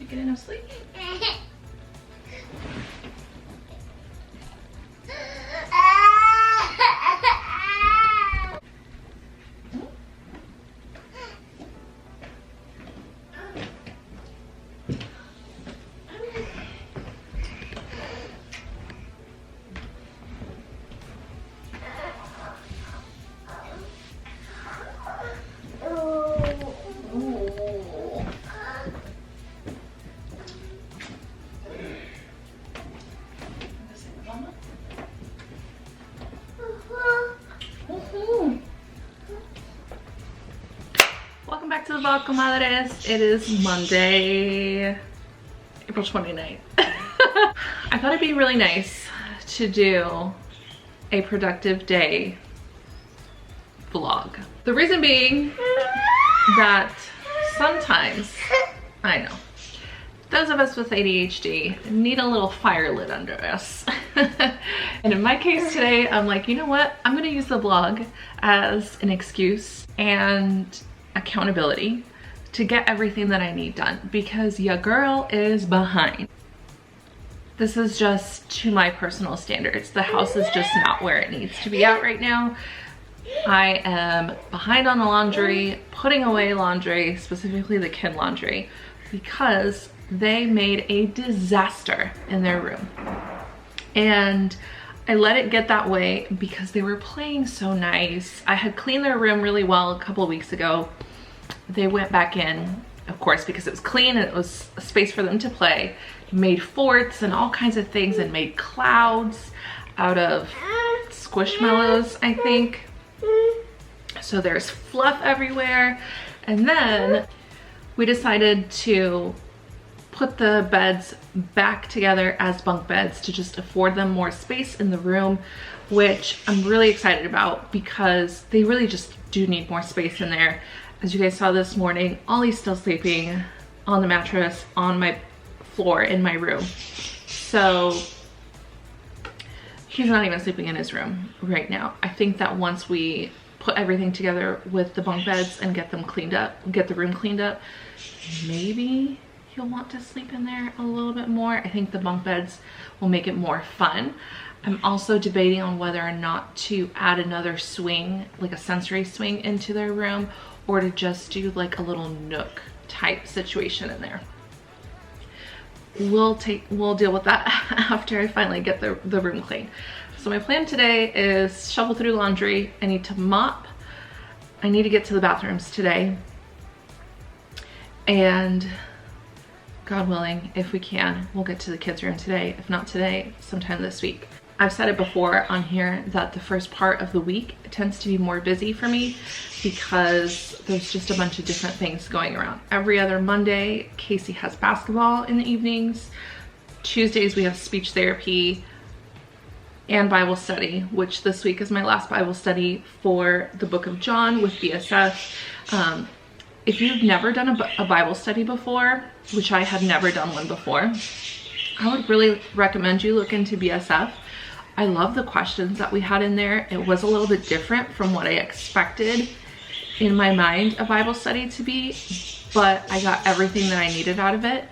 You get enough sleep? Welcome back to the vlog, comadres. It is Monday, April 29th. I thought it'd be really nice to do a productive day vlog. The reason being that sometimes, I know, those of us with ADHD need a little fire lit under us. And in my case today, I'm like, you know what? I'm gonna use the vlog as an excuse and accountability to get everything that I need done, because your girl is behind. This is just to my personal standards. The house is just not where it needs to be at right now. I am behind on the laundry, putting away laundry, specifically the kid laundry, because they made a disaster in their room. And I let it get that way because they were playing so nice. I had cleaned their room really well a couple of weeks ago. They went back in, of course, because it was clean and it was a space for them to play, made forts and all kinds of things, and made clouds out of squishmallows, I think. So there's fluff everywhere. And then we decided to put the beds back together as bunk beds to just afford them more space in the room, which I'm really excited about because they really just do need more space in there. As you guys saw this morning, Ollie's still sleeping on the mattress on my floor in my room. So he's not even sleeping in his room right now. I think that once we put everything together with the bunk beds and get them cleaned up, get the room cleaned up, maybe he'll want to sleep in there a little bit more. I think the bunk beds will make it more fun. I'm also debating on whether or not to add another swing, like a sensory swing, into their room, or to just do like a little nook type situation in there. We'll deal with that after I finally get the room clean. So my plan today is shovel through laundry. I need to mop. I need to get to the bathrooms today. And God willing, if we can, we'll get to the kids' room today. If not today, sometime this week. I've said it before on here that the first part of the week tends to be more busy for me because there's just a bunch of different things going around. Every other Monday, Casey has basketball in the evenings. Tuesdays, we have speech therapy and Bible study, which this week is my last Bible study for the book of John with BSF. If you've never done a Bible study before, which I had never done one before, I would really recommend you look into BSF. I love the questions that we had in there. It was a little bit different from what I expected in my mind a Bible study to be, but I got everything that I needed out of it.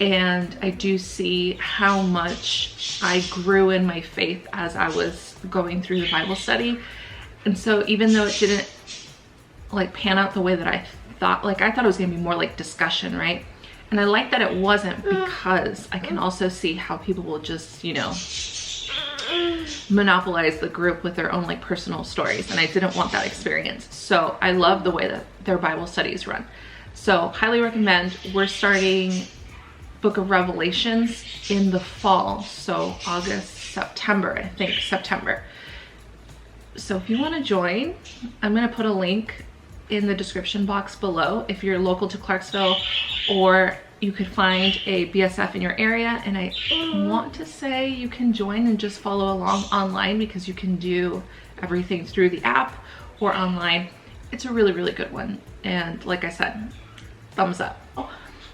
And I do see how much I grew in my faith as I was going through the Bible study. And so even though it didn't like pan out the way that I thought, like I thought it was gonna be more like discussion, right? And I like that it wasn't, because I can also see how people will just, you know, monopolize the group with their own like personal stories, and I didn't want that experience. So I love the way that their Bible studies run. So highly recommend. We're starting Book of Revelations in the fall, so August, September, I think September. So if you want to join, I'm going to put a link in the description box below if you're local to Clarksville, or you could find a BSF in your area. And I want to say you can join and just follow along online, because you can do everything through the app or online. It's a really, really good one. And like I said, thumbs up.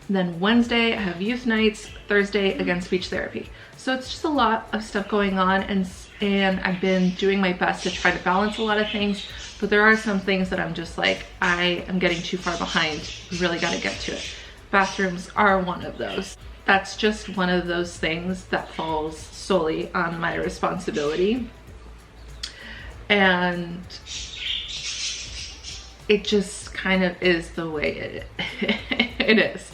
Then Wednesday, I have youth nights. Thursday, again, speech therapy. So it's just a lot of stuff going on, and I've been doing my best to try to balance a lot of things, but there are some things that I'm just like, I am getting too far behind. We really got to get to it. bathrooms are one of those. That's just one of those things that falls solely on my responsibility. And it just kind of is the way it is.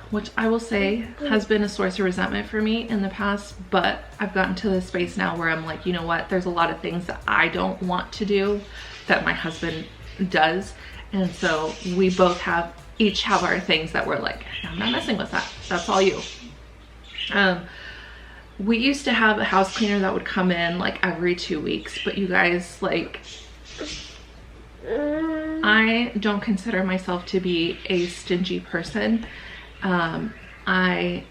Which I will say has been a source of resentment for me in the past, but I've gotten to the space now where I'm like, you know what, there's a lot of things that I don't want to do that my husband does. And so we both each have our things that we're like, I'm not messing with that. That's all you. We used to have a house cleaner that would come in like every 2 weeks, but you guys, like, I don't consider myself to be a stingy person. I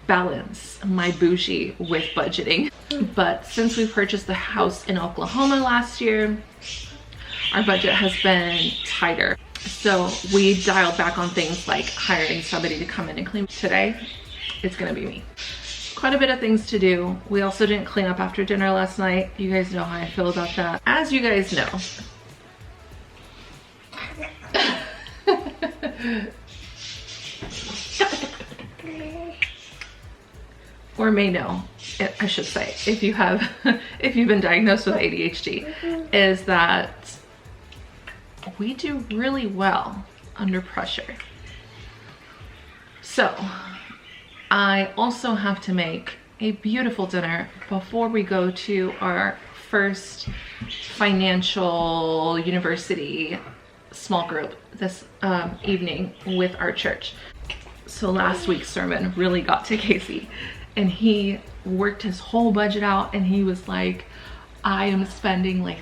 balance my bougie with budgeting. But since we purchased the house in Oklahoma last year, our budget has been tighter. So we dialed back on things like hiring somebody to come in and clean. Today, it's gonna be me. Quite a bit of things to do. We also didn't clean up after dinner last night. You guys know how I feel about that. As you guys know, or may know, I should say, if you've been diagnosed with ADHD, is that we do really well under pressure. So I also have to make a beautiful dinner before we go to our first financial university small group this evening with our church. So last week's sermon really got to Casey, and he worked his whole budget out, and he was like, I am spending like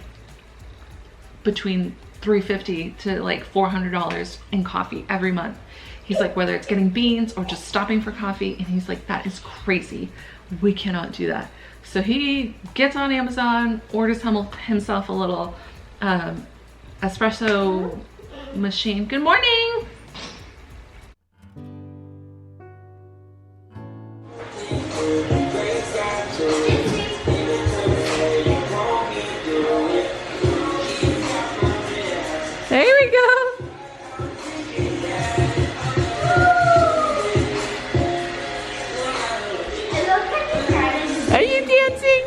between $350 to like $400 in coffee every month. He's like, whether it's getting beans or just stopping for coffee, and he's like, that is crazy. We cannot do that. So he gets on Amazon, orders himself a little espresso machine. Good morning. There we go. Are you dancing?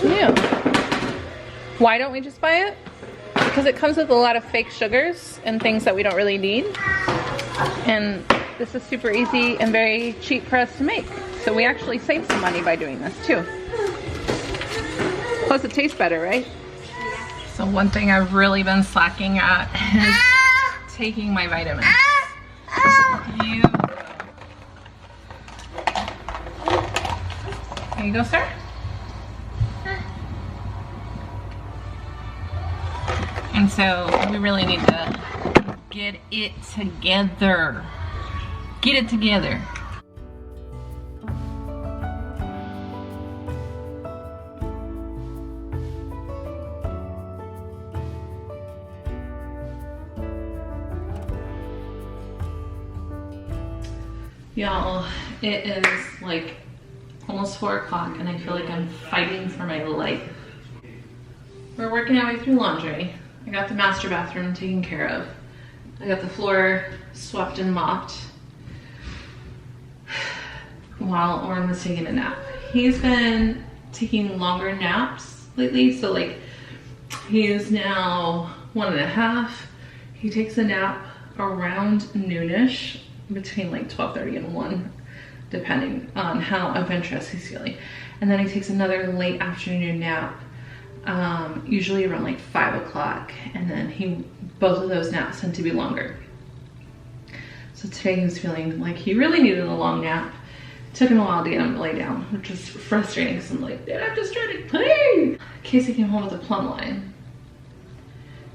New. Why don't we just buy it? Because it comes with a lot of fake sugars and things that we don't really need. And this is super easy and very cheap for us to make. So we actually save some money by doing this too. Plus it tastes better, right? So one thing I've really been slacking at is taking my vitamins. There you go, sir. And so we really need to get it together. Get it together. Y'all, it is like almost 4 o'clock and I feel like I'm fighting for my life. We're working our way through laundry. I got the master bathroom taken care of. I got the floor swept and mopped while Oren was taking a nap. He's been taking longer naps lately, so like he is now 1.5. He takes a nap around noonish, between like 12:30 and 1, depending on how adventurous he's feeling. And then he takes another late afternoon nap, usually around like 5 o'clock, and then both of those naps tend to be longer. So today he was feeling like he really needed a long nap. Took him a while to get him to lay down, which was frustrating because I'm like, dude, I'm just trying to play. Casey came home with a plumb line.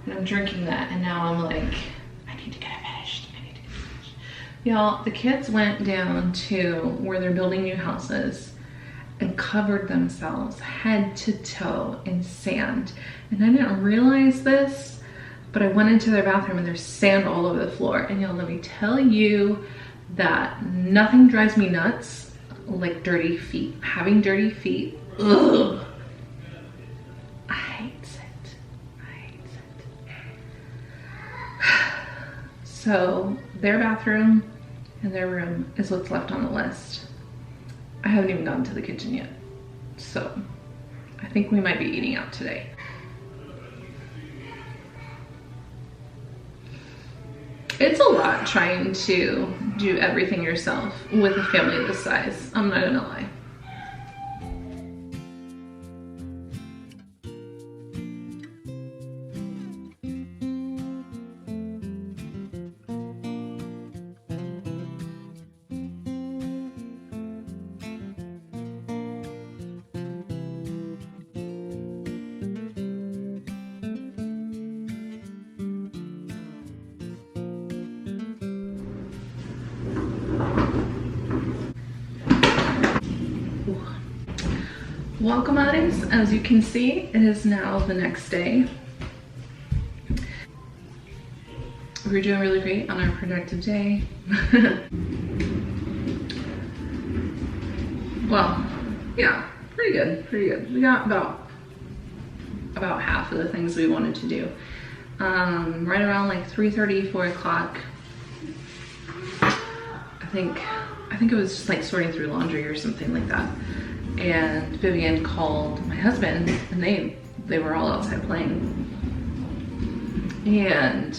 And I'm drinking that, and now I'm like, I need to get it finished. I need to get it finished. Y'all, the kids went down to where they're building new houses and covered themselves head to toe in sand. And I didn't realize this, but I went into their bathroom and there's sand all over the floor. And y'all, let me tell you that nothing drives me nuts like dirty feet. Having dirty feet, ugh. I hate it. I hate it. So their bathroom and their room is what's left on the list. I haven't even gotten to the kitchen yet. So I think we might be eating out today. It's a lot trying to do everything yourself with a family this size. I'm not gonna lie. Welcome, Addis. As you can see, it is now the next day. We're doing really great on our productive day. Well, yeah, pretty good, pretty good. We got about half of the things we wanted to do. Right around like 3:30, 4 o'clock. I think it was just like sorting through laundry or something like that. And Vivian called my husband, and they were all outside playing. And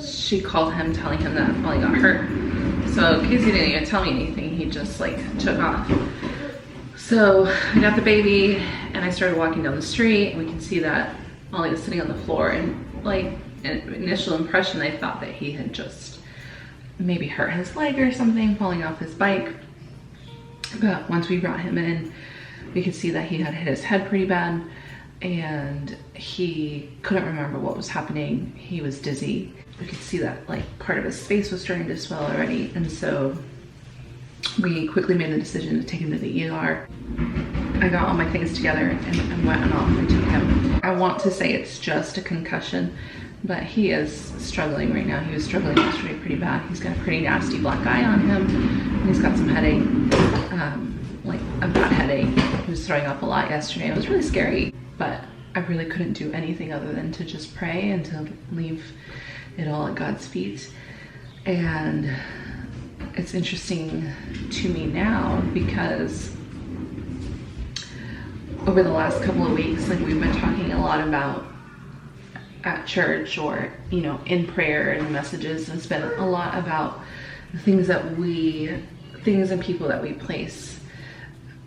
she called him telling him that Molly got hurt. So Casey didn't even tell me anything. He just like took off. So I got the baby and I started walking down the street, and we can see that Molly was sitting on the floor, and like an initial impression, I thought that he had just maybe hurt his leg or something falling off his bike. But once we brought him in, we could see that he had hit his head pretty bad, and he couldn't remember what was happening. He was dizzy. We could see that like part of his face was starting to swell already, and so we quickly made the decision to take him to the ER. I got all my things together and went off and took him. I want to say it's just a concussion, but he is struggling right now. He was struggling yesterday pretty bad. He's got a pretty nasty black eye on him, and he's got some headache, like a bad headache. He was throwing up a lot yesterday. It was really scary, but I really couldn't do anything other than to just pray and to leave it all at God's feet. And it's interesting to me now because over the last couple of weeks, like we've been talking a lot about at church, or you know, in prayer and messages, it's been a lot about the things and people that we place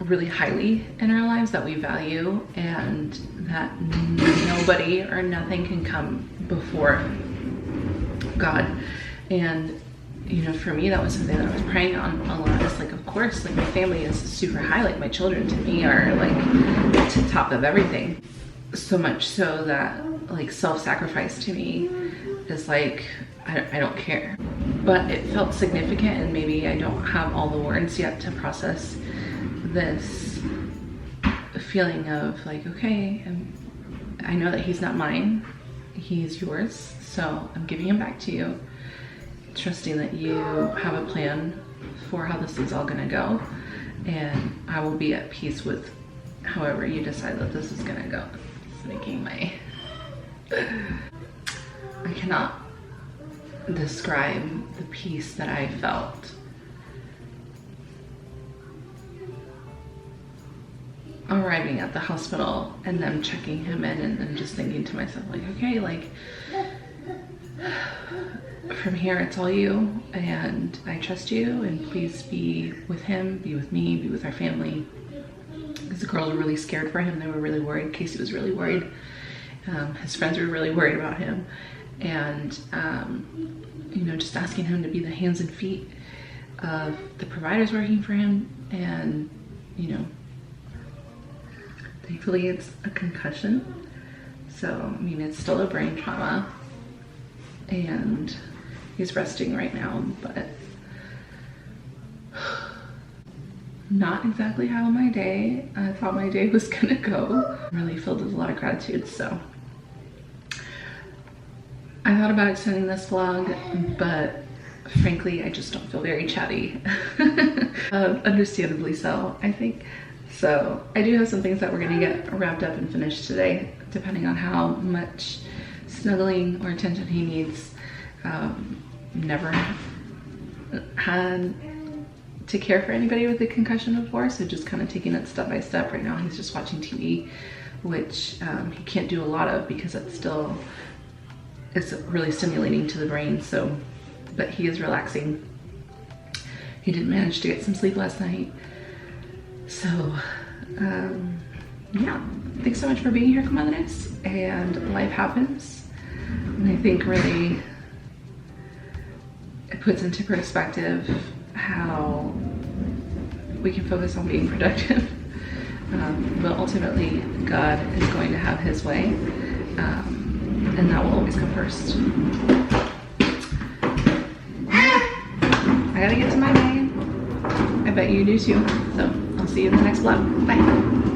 really highly in our lives, that we value, and that nobody or nothing can come before God. And you know, for me, that was something that I was praying on a lot. It's like, of course, like my family is super high. Like my children to me are like to top of everything. So much so that like self-sacrifice to me is like, I don't care. But it felt significant, and maybe I don't have all the words yet to process this feeling of like, okay, I know that he's not mine, he's yours, so I'm giving him back to you, trusting that you have a plan for how this is all gonna go, and I will be at peace with however you decide that this is gonna go. It's making my I cannot describe the peace that I felt arriving at the hospital and them checking him in, and then just thinking to myself like, okay, like from here it's all you, and I trust you, and please be with him, be with me, be with our family. Because the girls were really scared for him. They were really worried. Casey was really worried. His friends were really worried about him, and you know, just asking him to be the hands and feet of the providers working for him, and you know, thankfully it's a concussion. So, I mean, it's still a brain trauma, and he's resting right now, but not exactly how I thought my day was gonna go. I'm really filled with a lot of gratitude, so. I thought about extending this vlog, but frankly, I just don't feel very chatty. Understandably so, I think. So I do have some things that we're gonna get wrapped up and finished today, depending on how much snuggling or attention he needs. Never had to care for anybody with a concussion before, so just kind of taking it step by step. Right now he's just watching TV, which he can't do a lot of because it's really stimulating to the brain. So, but he is relaxing. He did manage to get some sleep last night. So yeah, thanks so much for being here, comadres, and life happens. And I think really it puts into perspective how we can focus on being productive, but ultimately God is going to have his way, and that will always come first. I gotta get to my day. I bet you do too. So I'll see you in the next vlog. Bye.